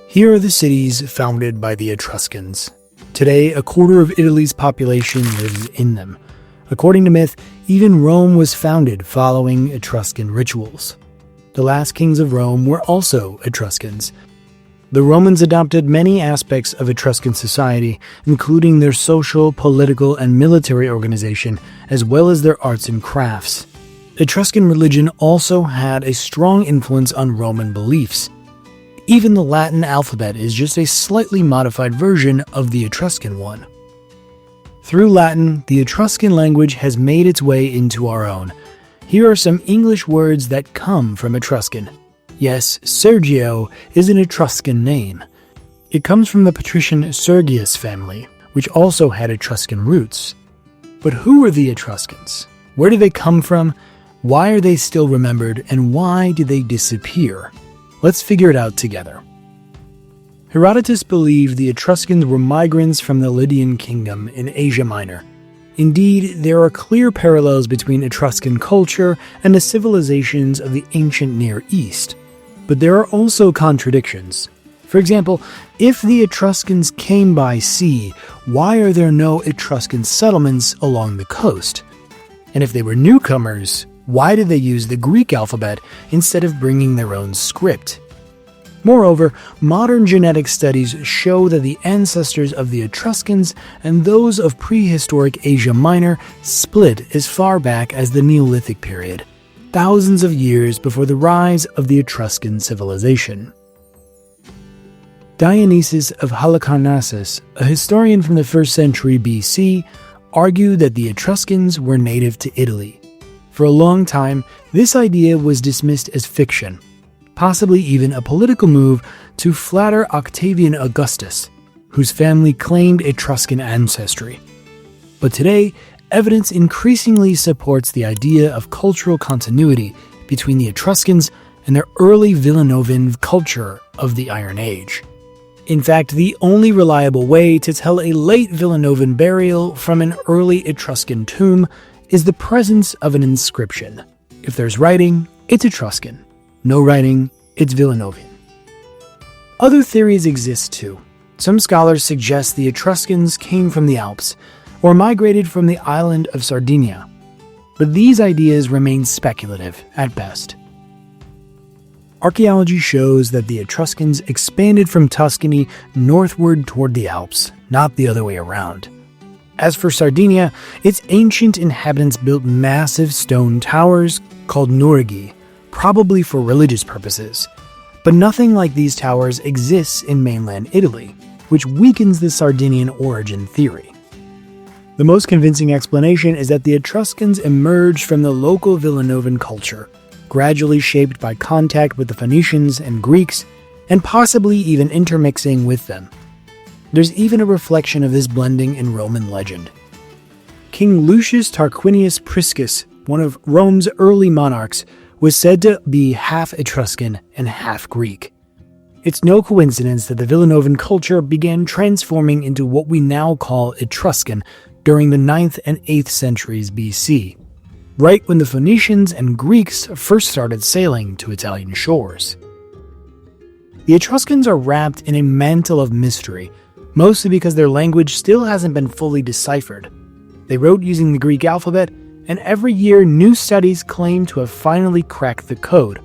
Here are the cities founded by the Etruscans. Today, a quarter of Italy's population lives in them. According to myth, even Rome was founded following Etruscan rituals. The last kings of Rome were also Etruscans. The Romans adopted many aspects of Etruscan society, including their social, political, and military organization, as well as their arts and crafts. Etruscan religion also had a strong influence on Roman beliefs. Even the Latin alphabet is just a slightly modified version of the Etruscan one. Through Latin, the Etruscan language has made its way into our own. Here are some English words that come from Etruscan. Yes, Sergio is an Etruscan name. It comes from the patrician Sergius family, which also had Etruscan roots. But who are the Etruscans? Where do they come from? Why are they still remembered? And why did they disappear? Let's figure it out together. Herodotus believed the Etruscans were migrants from the Lydian kingdom in Asia Minor. Indeed, there are clear parallels between Etruscan culture and the civilizations of the ancient Near East. But there are also contradictions. For example, if the Etruscans came by sea, why are there no Etruscan settlements along the coast? And if they were newcomers, why did they use the Greek alphabet instead of bringing their own script? Moreover, modern genetic studies show that the ancestors of the Etruscans and those of prehistoric Asia Minor split as far back as the Neolithic period, thousands of years before the rise of the Etruscan civilization. Dionysius of Halicarnassus, a historian from the 1st century BC, argued that the Etruscans were native to Italy. For a long time, this idea was dismissed as fiction, possibly even a political move to flatter Octavian Augustus, whose family claimed Etruscan ancestry. But today, evidence increasingly supports the idea of cultural continuity between the Etruscans and their early Villanovan culture of the Iron Age. In fact, the only reliable way to tell a late Villanovan burial from an early Etruscan tomb is the presence of an inscription. If there's writing, it's Etruscan. No writing, it's Villanovan. Other theories exist too. Some scholars suggest the Etruscans came from the Alps, or migrated from the island of Sardinia. But these ideas remain speculative at best. Archaeology shows that the Etruscans expanded from Tuscany northward toward the Alps, not the other way around. As for Sardinia, its ancient inhabitants built massive stone towers called nuraghi, probably for religious purposes. But nothing like these towers exists in mainland Italy, which weakens the Sardinian origin theory. The most convincing explanation is that the Etruscans emerged from the local Villanovan culture, gradually shaped by contact with the Phoenicians and Greeks, and possibly even intermixing with them. There's even a reflection of this blending in Roman legend. King Lucius Tarquinius Priscus, one of Rome's early monarchs, was said to be half Etruscan and half Greek. It's no coincidence that the Villanovan culture began transforming into what we now call Etruscan during the 9th and 8th centuries BC, right when the Phoenicians and Greeks first started sailing to Italian shores. The Etruscans are wrapped in a mantle of mystery, mostly because their language still hasn't been fully deciphered. They wrote using the Greek alphabet, and every year new studies claim to have finally cracked the code.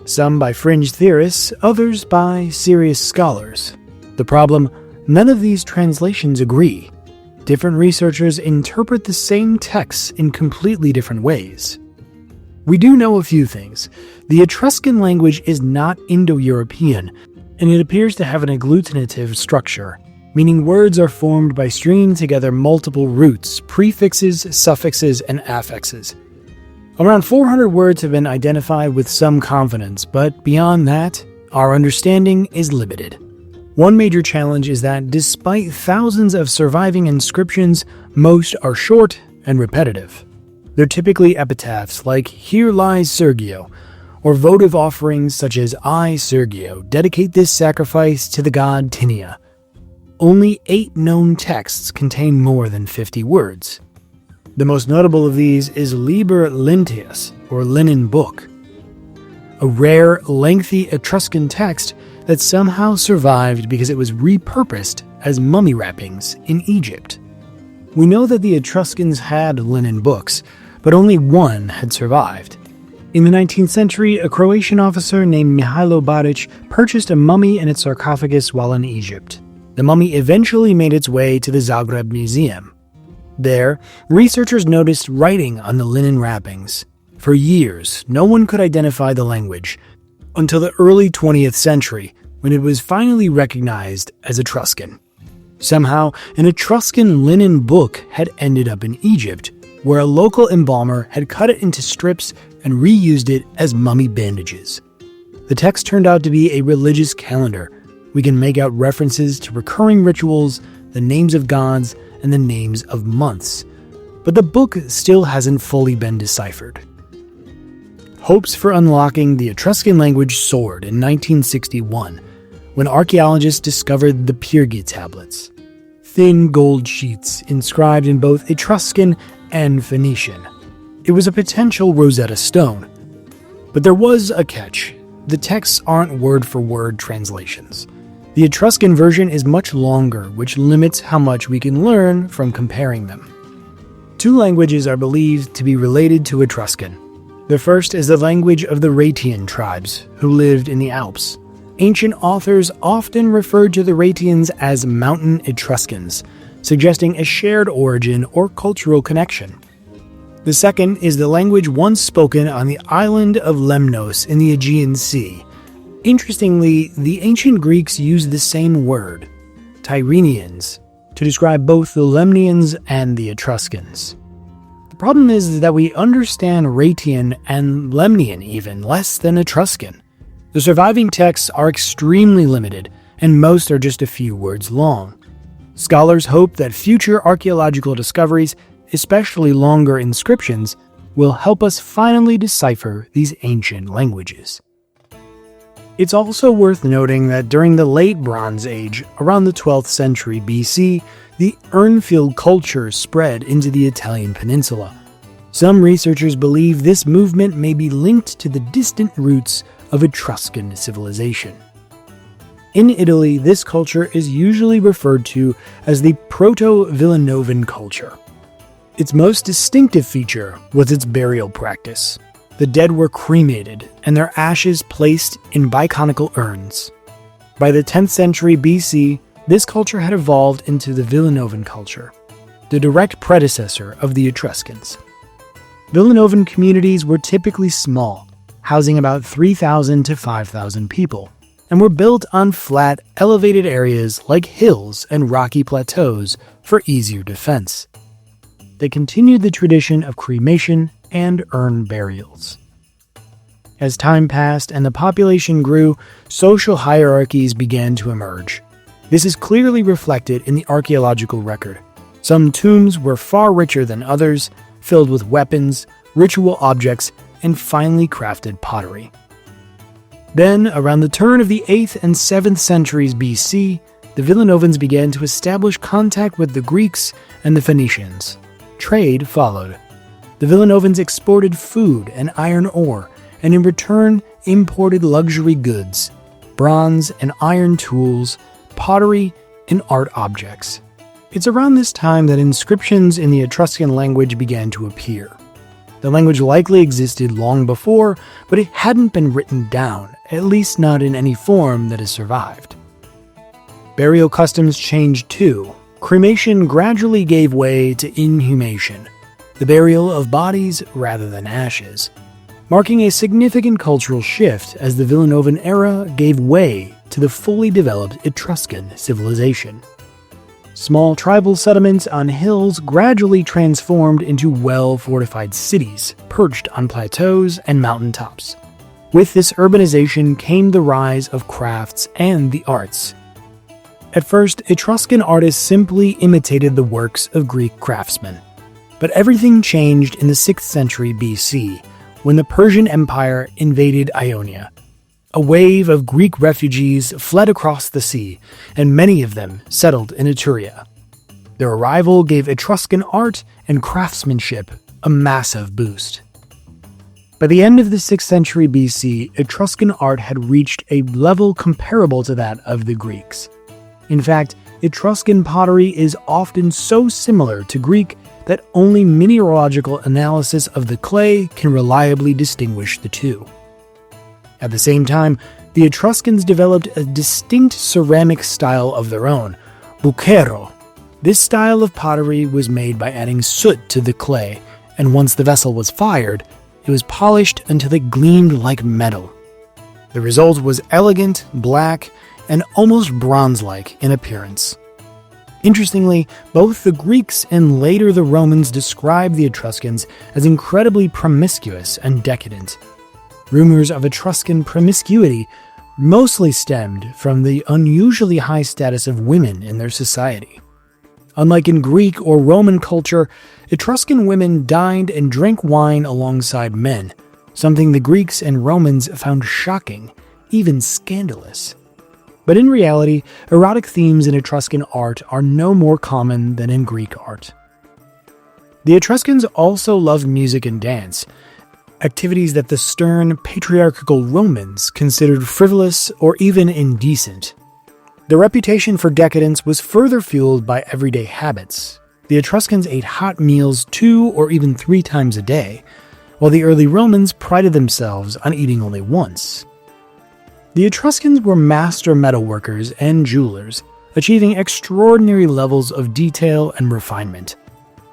Some by fringe theorists, others by serious scholars. The problem, none of these translations agree. Different researchers interpret the same texts in completely different ways. We do know a few things. The Etruscan language is not Indo-European, and it appears to have an agglutinative structure, meaning words are formed by stringing together multiple roots, prefixes, suffixes, and affixes. Around 400 words have been identified with some confidence, but beyond that, our understanding is limited. One major challenge is that despite thousands of surviving inscriptions, most are short and repetitive. They're typically epitaphs like "Here lies Sergio," or votive offerings such as "I, Sergio, dedicate this sacrifice to the god Tinia." Only 8 known texts contain more than 50 words. The most notable of these is Liber Linteus, or Linen Book. a rare, lengthy Etruscan text that somehow survived because it was repurposed as mummy wrappings in Egypt. We know that the Etruscans had linen books, but only one had survived. In the 19th century, a Croatian officer named Mihailo Baric purchased a mummy and its sarcophagus while in Egypt. The mummy eventually made its way to the Zagreb Museum. There, researchers noticed writing on the linen wrappings. For years, no one could identify the language, until the early 20th century, when it was finally recognized as Etruscan. Somehow, an Etruscan linen book had ended up in Egypt, where a local embalmer had cut it into strips and reused it as mummy bandages. The text turned out to be a religious calendar. We can make out references to recurring rituals, the names of gods, and the names of months. But the book still hasn't fully been deciphered. Hopes for unlocking the Etruscan language soared in 1961, when archaeologists discovered the Pyrgi tablets, thin gold sheets inscribed in both Etruscan and Phoenician. It was a potential Rosetta Stone. But there was a catch. The texts aren't word-for-word translations. The Etruscan version is much longer, which limits how much we can learn from comparing them. Two languages are believed to be related to Etruscan. The first is the language of the Rhaetian tribes, who lived in the Alps. Ancient authors often referred to the Rhaetians as mountain Etruscans, suggesting a shared origin or cultural connection. The second is the language once spoken on the island of Lemnos in the Aegean Sea. Interestingly, the ancient Greeks used the same word, Tyrrhenians, to describe both the Lemnians and the Etruscans. The problem is that we understand Rhaetian and Lemnian even less than Etruscan. The surviving texts are extremely limited, and most are just a few words long. Scholars hope that future archaeological discoveries, especially longer inscriptions, will help us finally decipher these ancient languages. It's also worth noting that during the Late Bronze Age, around the 12th century BC, the urn-filled culture spread into the Italian peninsula. Some researchers believe this movement may be linked to the distant roots of Etruscan civilization. In Italy, this culture is usually referred to as the Proto-Villanovan culture. Its most distinctive feature was its burial practice. The dead were cremated and their ashes placed in biconical urns. By the 10th century BC, this culture had evolved into the Villanovan culture, the direct predecessor of the Etruscans. Villanovan communities were typically small, housing about 3,000 to 5,000 people, and were built on flat, elevated areas like hills and rocky plateaus for easier defense. They continued the tradition of cremation and urn burials. As time passed and the population grew, social hierarchies began to emerge. This is clearly reflected in the archaeological record. Some tombs were far richer than others, filled with weapons, ritual objects, and finely crafted pottery. Then, around the turn of the 8th and 7th centuries BC, the Villanovans began to establish contact with the Greeks and the Phoenicians. Trade followed. The Villanovans exported food and iron ore, and in return imported luxury goods, bronze and iron tools, pottery, and art objects. It's around this time that inscriptions in the Etruscan language began to appear. The language likely existed long before, but it hadn't been written down, at least not in any form that has survived. Burial customs changed too. Cremation gradually gave way to inhumation, the burial of bodies rather than ashes, marking a significant cultural shift as the Villanovan era gave way to the fully developed Etruscan civilization. Small tribal settlements on hills gradually transformed into well-fortified cities perched on plateaus and mountaintops. With this urbanization came the rise of crafts and the arts. At first, Etruscan artists simply imitated the works of Greek craftsmen. But everything changed in the 6th century BC, when the Persian Empire invaded Ionia. A wave of Greek refugees fled across the sea, and many of them settled in Etruria. Their arrival gave Etruscan art and craftsmanship a massive boost. By the end of the 6th century BC, Etruscan art had reached a level comparable to that of the Greeks. In fact, Etruscan pottery is often so similar to Greek that only mineralogical analysis of the clay can reliably distinguish the two. At the same time, the Etruscans developed a distinct ceramic style of their own, bucero. This style of pottery was made by adding soot to the clay, and once the vessel was fired, it was polished until it gleamed like metal. The result was elegant, black, and almost bronze-like in appearance. Interestingly, both the Greeks and later the Romans described the Etruscans as incredibly promiscuous and decadent. Rumors of Etruscan promiscuity mostly stemmed from the unusually high status of women in their society. Unlike in Greek or Roman culture, Etruscan women dined and drank wine alongside men, something the Greeks and Romans found shocking, even scandalous. But in reality, erotic themes in Etruscan art are no more common than in Greek art. The Etruscans also loved music and dance, activities that the stern, patriarchal Romans considered frivolous or even indecent. Their reputation for decadence was further fueled by everyday habits. The Etruscans ate hot meals 2 or even 3 times a day, while the early Romans prided themselves on eating only once. The Etruscans were master metalworkers and jewelers, achieving extraordinary levels of detail and refinement.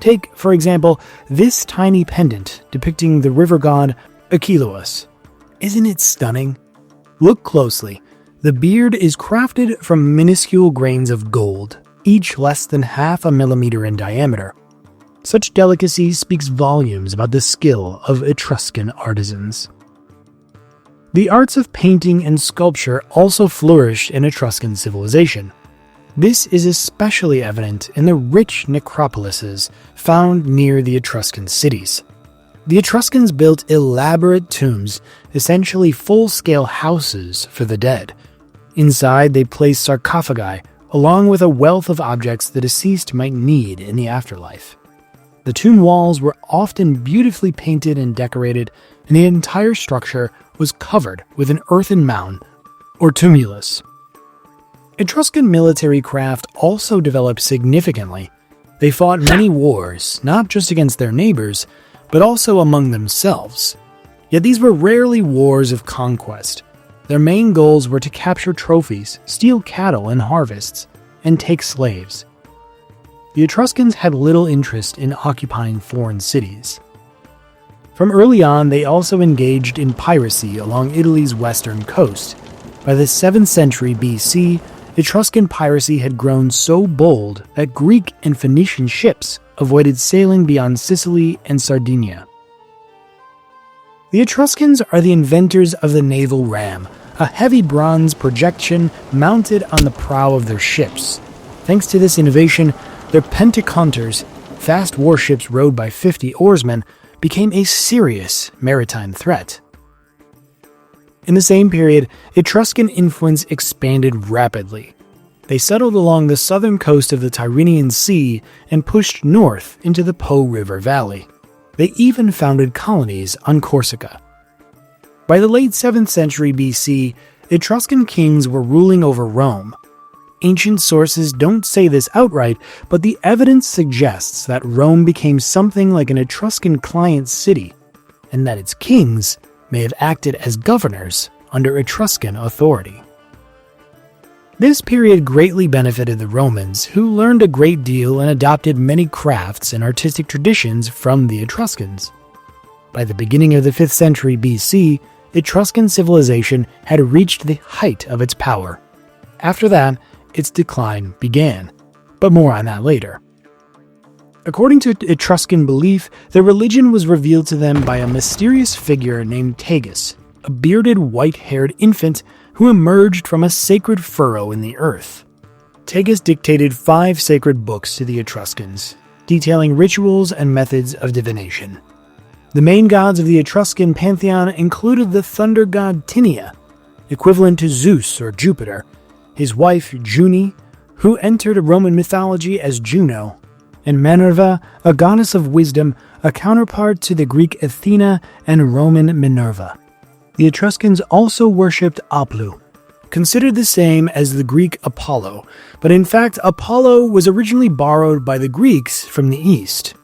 Take, for example, this tiny pendant depicting the river god Achilleus. Isn't it stunning? Look closely. The beard is crafted from minuscule grains of gold, each less than half a millimeter in diameter. Such delicacy speaks volumes about the skill of Etruscan artisans. The arts of painting and sculpture also flourished in Etruscan civilization. This is especially evident in the rich necropolises found near the Etruscan cities. The Etruscans built elaborate tombs, essentially full-scale houses for the dead. Inside, they placed sarcophagi, along with a wealth of objects the deceased might need in the afterlife. The tomb walls were often beautifully painted and decorated, and the entire structure was covered with an earthen mound, or tumulus. Etruscan military craft also developed significantly. They fought many wars, not just against their neighbors, but also among themselves. Yet these were rarely wars of conquest. Their main goals were to capture trophies, steal cattle and harvests, and take slaves. The Etruscans had little interest in occupying foreign cities. From early on, they also engaged in piracy along Italy's western coast. By the 7th century BC, Etruscan piracy had grown so bold that Greek and Phoenician ships avoided sailing beyond Sicily and Sardinia. The Etruscans are the inventors of the naval ram, a heavy bronze projection mounted on the prow of their ships. Thanks to this innovation, their pentaconters, fast warships rowed by 50 oarsmen, became a serious maritime threat. In the same period, Etruscan influence expanded rapidly. They settled along the southern coast of the Tyrrhenian Sea and pushed north into the Po River Valley. They even founded colonies on Corsica. By the late 7th century BC, Etruscan kings were ruling over Rome. Ancient sources don't say this outright, but the evidence suggests that Rome became something like an Etruscan client city, and that its kings may have acted as governors under Etruscan authority. This period greatly benefited the Romans, who learned a great deal and adopted many crafts and artistic traditions from the Etruscans. By the beginning of the 5th century BC, Etruscan civilization had reached the height of its power. After that, its decline began, but more on that later. According to Etruscan belief, their religion was revealed to them by a mysterious figure named Tagus, a bearded white-haired infant who emerged from a sacred furrow in the earth. Tagus dictated 5 sacred books to the Etruscans, detailing rituals and methods of divination. The main gods of the Etruscan pantheon included the thunder god Tinia, equivalent to Zeus or Jupiter, his wife Juni, who entered Roman mythology as Juno, and Minerva, a goddess of wisdom, a counterpart to the Greek Athena and Roman Minerva. The Etruscans also worshipped Aplu, considered the same as the Greek Apollo, but in fact Apollo was originally borrowed by the Greeks from the East.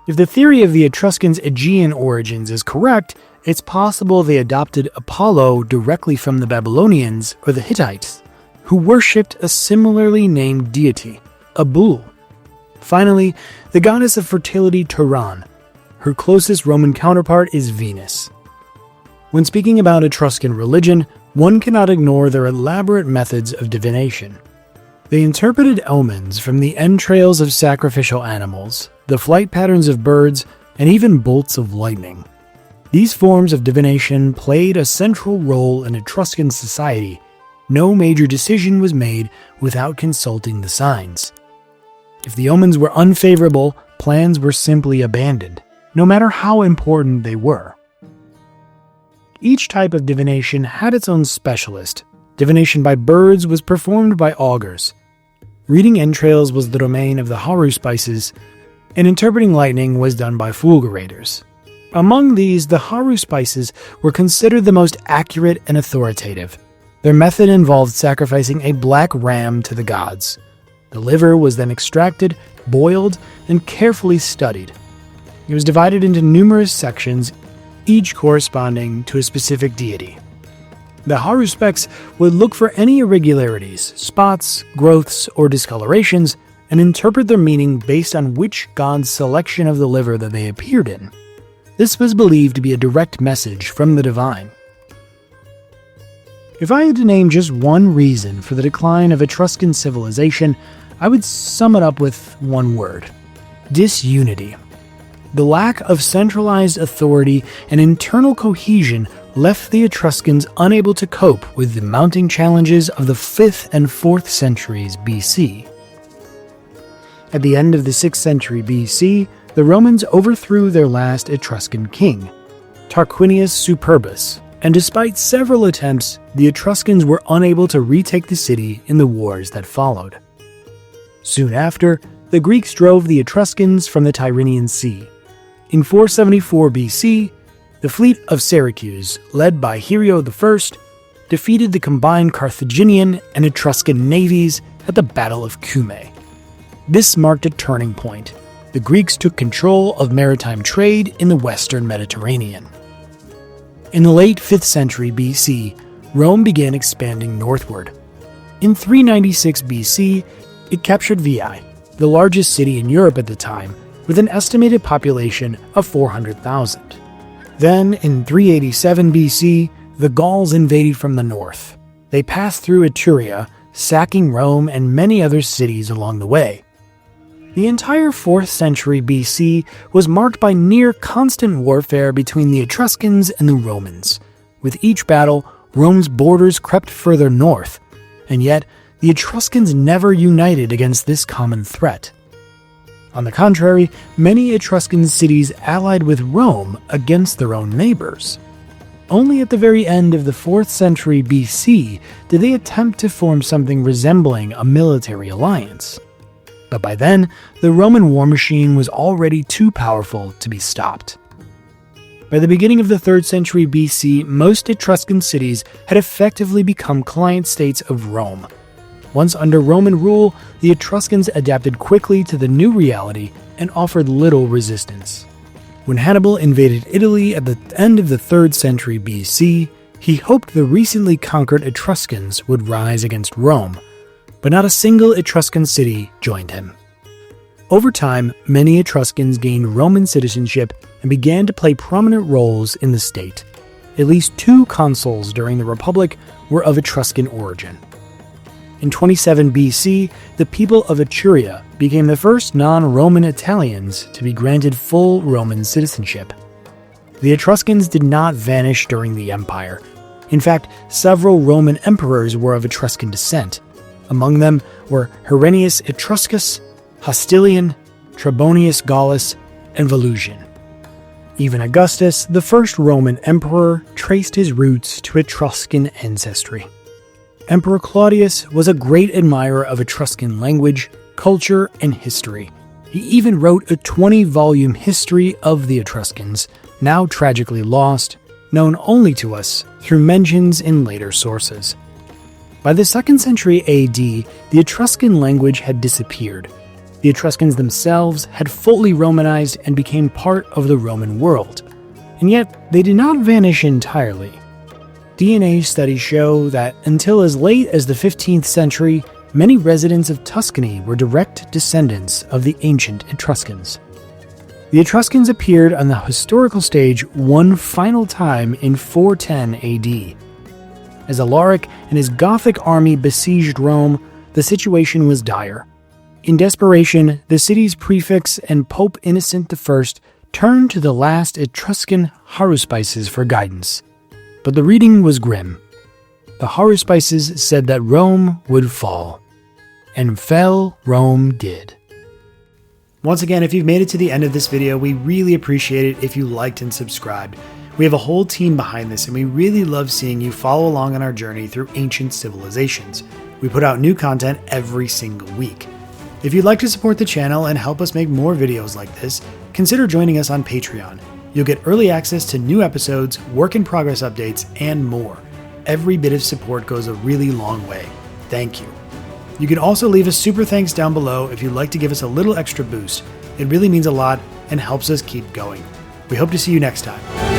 If the theory of the Etruscans' Aegean origins is correct, it's possible they adopted Apollo directly from the Babylonians or the Hittites, who worshipped a similarly named deity, a bull. Finally, the goddess of fertility Turan. Her closest Roman counterpart is Venus. When speaking about Etruscan religion, one cannot ignore their elaborate methods of divination. They interpreted omens from the entrails of sacrificial animals, the flight patterns of birds, and even bolts of lightning. These forms of divination played a central role in Etruscan society. No major decision was made without consulting the signs. If the omens were unfavorable, plans were simply abandoned, no matter how important they were. Each type of divination had its own specialist. Divination by birds was performed by augurs. Reading entrails was the domain of the haruspices, and interpreting lightning was done by fulgurators. Among these, the haruspices were considered the most accurate and authoritative. Their method involved sacrificing a black ram to the gods. The liver was then extracted, boiled, and carefully studied. It was divided into numerous sections, each corresponding to a specific deity. The haruspics would look for any irregularities, spots, growths, or discolorations, and interpret their meaning based on which god's selection of the liver that they appeared in. This was believed to be a direct message from the divine. If I had to name just one reason for the decline of Etruscan civilization, I would sum it up with one word: disunity. The lack of centralized authority and internal cohesion left the Etruscans unable to cope with the mounting challenges of the 5th and 4th centuries BC. At the end of the 6th century BC, the Romans overthrew their last Etruscan king, Tarquinius Superbus, and despite several attempts, the Etruscans were unable to retake the city in the wars that followed. Soon after, the Greeks drove the Etruscans from the Tyrrhenian Sea. In 474 BC, the fleet of Syracuse, led by Hiero I, defeated the combined Carthaginian and Etruscan navies at the Battle of Cumae. This marked a turning point. The Greeks took control of maritime trade in the western Mediterranean. In the late 5th century BC, Rome began expanding northward. In 396 BC, it captured Veii, the largest city in Europe at the time, with an estimated population of 400,000. Then, in 387 BC, the Gauls invaded from the north. They passed through Etruria, sacking Rome and many other cities along the way. The entire 4th century BC was marked by near constant warfare between the Etruscans and the Romans. With each battle, Rome's borders crept further north, and yet the Etruscans never united against this common threat. On the contrary, many Etruscan cities allied with Rome against their own neighbors. Only at the very end of the 4th century BC did they attempt to form something resembling a military alliance. But by then, the Roman war machine was already too powerful to be stopped. By the beginning of the 3rd century BC, most Etruscan cities had effectively become client states of Rome. Once under Roman rule, the Etruscans adapted quickly to the new reality and offered little resistance. When Hannibal invaded Italy at the end of the 3rd century BC, he hoped the recently conquered Etruscans would rise against Rome, but not a single Etruscan city joined him. Over time, many Etruscans gained Roman citizenship and began to play prominent roles in the state. At least 2 consuls during the Republic were of Etruscan origin. In 27 BC, the people of Etruria became the first non-Roman Italians to be granted full Roman citizenship. The Etruscans did not vanish during the empire. In fact, several Roman emperors were of Etruscan descent. Among them were Herennius Etruscus, Hostilian, Trebonius Gallus, and Volusian. Even Augustus, the first Roman emperor, traced his roots to Etruscan ancestry. Emperor Claudius was a great admirer of Etruscan language, culture, and history. He even wrote a 20-volume history of the Etruscans, now tragically lost, known only to us through mentions in later sources. By the 2nd century AD, the Etruscan language had disappeared. The Etruscans themselves had fully Romanized and became part of the Roman world. And yet, they did not vanish entirely. DNA studies show that until as late as the 15th century, many residents of Tuscany were direct descendants of the ancient Etruscans. The Etruscans appeared on the historical stage one final time in 410 AD. As Alaric and his Gothic army besieged Rome, the situation was dire. In desperation, the city's prefects and Pope Innocent I turned to the last Etruscan haruspices for guidance. But the reading was grim. The haruspices said that Rome would fall. And fell Rome did. Once again, if you've made it to the end of this video, we really appreciate it if you liked and subscribed. We have a whole team behind this, and we really love seeing you follow along on our journey through ancient civilizations. We put out new content every single week. If you'd like to support the channel and help us make more videos like this, consider joining us on Patreon. You'll get early access to new episodes, work in progress updates, and more. Every bit of support goes a really long way. Thank you. You can also leave a super thanks down below if you'd like to give us a little extra boost. It really means a lot and helps us keep going. We hope to see you next time.